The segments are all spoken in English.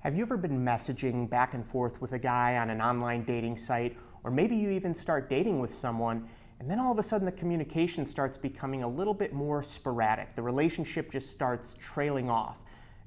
Have you ever been messaging back and forth with a guy on an online dating site, or maybe you even start dating with someone, and then all of a sudden the communication starts becoming a little bit more sporadic. The relationship just starts trailing off,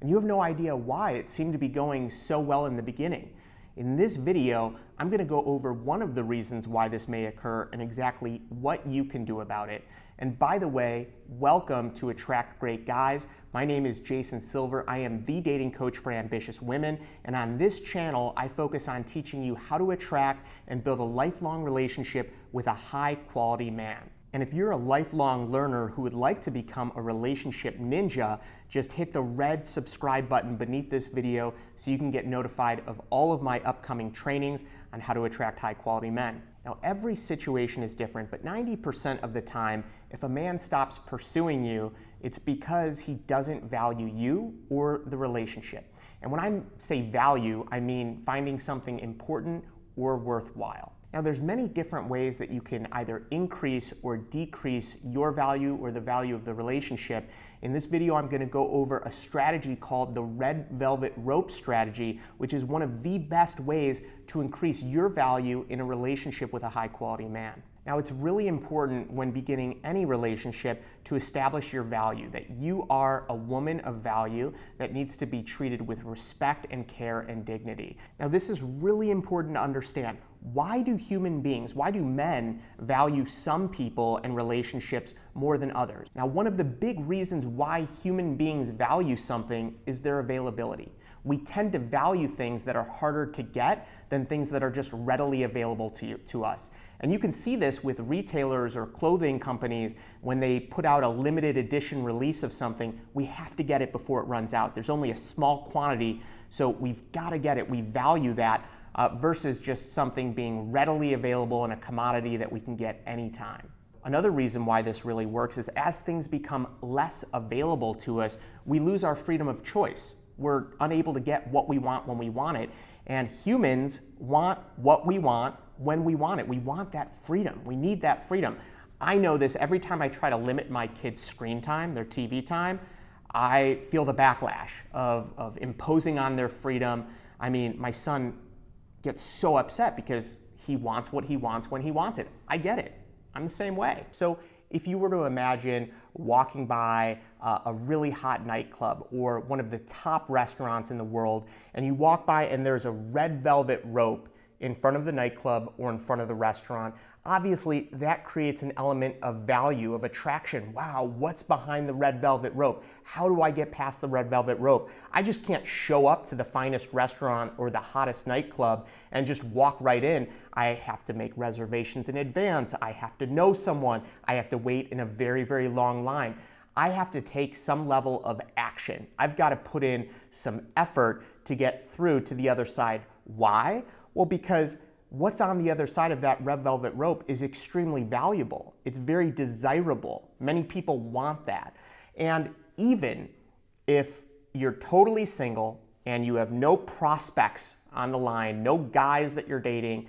and you have no idea why. It seemed to be going so well in the beginning. In this video, I'm going to go over one of the reasons why this may occur and exactly what you can do about it. And by the way, welcome to Attract Great Guys. My name is Jason Silver. I am the dating coach for ambitious women, and on this channel, I focus on teaching you how to attract and build a lifelong relationship with a high-quality man. And if you're a lifelong learner who would like to become a relationship ninja, just hit the red subscribe button beneath this video so you can get notified of all of my upcoming trainings on how to attract high-quality men. Now, every situation is different, but 90% of the time, if a man stops pursuing you, it's because he doesn't value you or the relationship. And when I say value, I mean finding something important or worthwhile. Now, there's many different ways that you can either increase or decrease your value or the value of the relationship. In this video, I'm going to go over a strategy called the red velvet rope strategy, which is one of the best ways to increase your value in a relationship with a high-quality man. Now, it's really important when beginning any relationship to establish your value, that you are a woman of value that needs to be treated with respect and care and dignity. Now, this is really important to understand. Why do human beings, why do men value some people and relationships more than others? Now, one of the big reasons why human beings value something is their availability. We tend to value things that are harder to get than things that are just readily available to us. And you can see this with retailers or clothing companies when they put out a limited edition release of something. We have to get it before it runs out. There's only a small quantity, so we've got to get it. We value that versus just something being readily available in a commodity that we can get anytime. Another reason why this really works is as things become less available to us, we lose our freedom of choice. We're unable to get what we want when we want it. And humans want what we want when we want it. We want that freedom. We need that freedom. I know this every time I try to limit my kids' screen time, their TV time, I feel the backlash of imposing on their freedom. I mean, my son gets so upset because he wants what he wants when he wants it. I get it. I'm the same way. So if you were to imagine walking by a really hot nightclub or one of the top restaurants in the world, and you walk by and there's a red velvet rope in front of the nightclub or in front of the restaurant, obviously that creates an element of value, of attraction. Wow, what's behind the red velvet rope? How do I get past the red velvet rope? I just can't show up to the finest restaurant or the hottest nightclub and just walk right in. I have to make reservations in advance. I have to know someone. I have to wait in a very, very long line. I have to take some level of action. I've got to put in some effort to get through to the other side. Why? Well, because what's on the other side of that red velvet rope is extremely valuable. It's very desirable. Many people want that. And even if you're totally single and you have no prospects on the line, no guys that you're dating,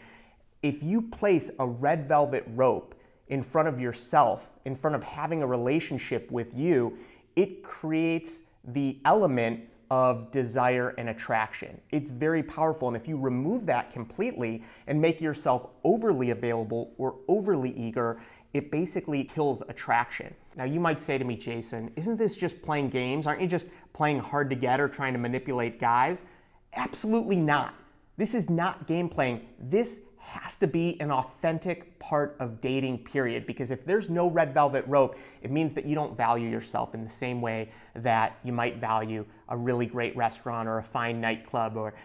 if you place a red velvet rope in front of yourself, in front of having a relationship with you, it creates the element of desire and attraction. It's very powerful, and if you remove that completely and make yourself overly available or overly eager, it basically kills attraction. Now, you might say to me, Jason, isn't this just playing games? Aren't you just playing hard to get or trying to manipulate guys? Absolutely not. This is not game playing. This has to be an authentic part of dating, period. Because if there's no red velvet rope, it means that you don't value yourself in the same way that you might value a really great restaurant or a fine nightclub. Or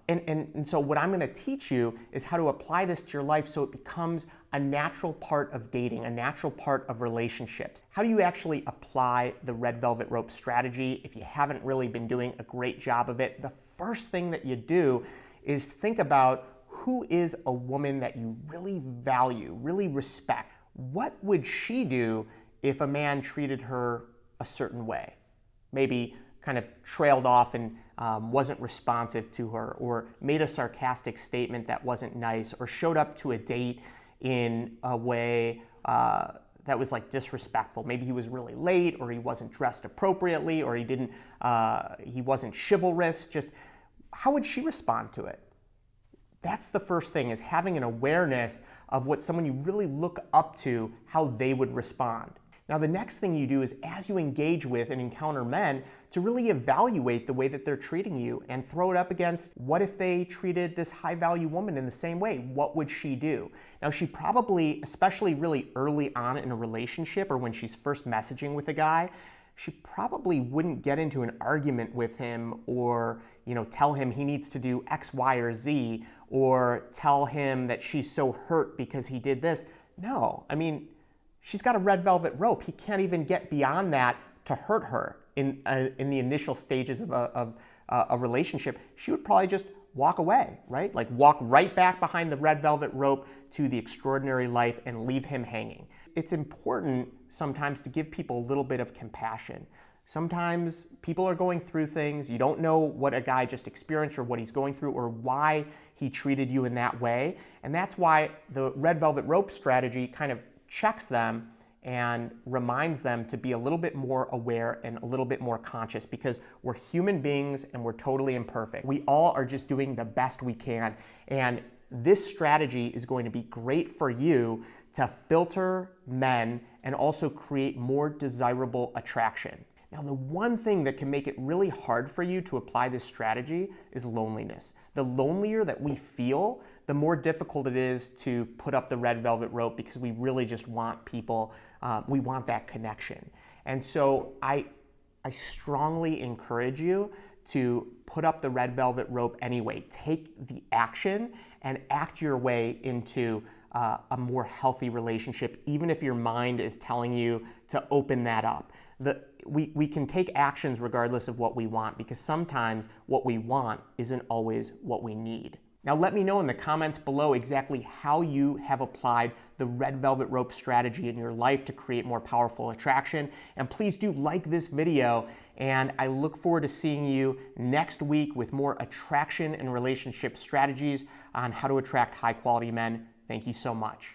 and so what I'm going to teach you is how to apply this to your life so it becomes a natural part of dating, a natural part of relationships. How do you actually apply the red velvet rope strategy if you haven't really been doing a great job of it? The first thing that you do is think about who is a woman that you really value, really respect. What would she do if a man treated her a certain way? Maybe kind of trailed off and wasn't responsive to her, or made a sarcastic statement that wasn't nice, or showed up to a date in a way that was like disrespectful. Maybe he was really late, or he wasn't dressed appropriately, or he wasn't chivalrous. Just how would she respond to it? That's the first thing, is having an awareness of what someone you really look up to, how they would respond. Now, the next thing you do is, as you engage with and encounter men, to really evaluate the way that they're treating you and throw it up against, what if they treated this high-value woman in the same way? What would she do? Now, she probably, especially really early on in a relationship or when she's first messaging with a guy, she probably wouldn't get into an argument with him or, tell him he needs to do X, Y, or Z, or tell him that she's so hurt because he did this. No, I mean, she's got a red velvet rope. He can't even get beyond that to hurt her in the initial stages of a relationship. She would probably just walk away, right? Like walk right back behind the red velvet rope to the extraordinary life and leave him hanging. It's important sometimes to give people a little bit of compassion. Sometimes people are going through things. You don't know what a guy just experienced or what he's going through or why he treated you in that way. And that's why the red velvet rope strategy kind of checks them and reminds them to be a little bit more aware and a little bit more conscious, because we're human beings and we're totally imperfect. We all are just doing the best we can. And this strategy is going to be great for you to filter men and also create more desirable attraction. Now, the one thing that can make it really hard for you to apply this strategy is loneliness. The lonelier that we feel, the more difficult it is to put up the red velvet rope, because we really just want people, we want that connection. And so I strongly encourage you to put up the red velvet rope anyway. Take the action and act your way into a more healthy relationship, even if your mind is telling you to open that up. We can take actions regardless of what we want, because sometimes what we want isn't always what we need. Now, let me know in the comments below exactly how you have applied the red velvet rope strategy in your life to create more powerful attraction. And please do like this video, and I look forward to seeing you next week with more attraction and relationship strategies on how to attract high quality men. Thank you so much.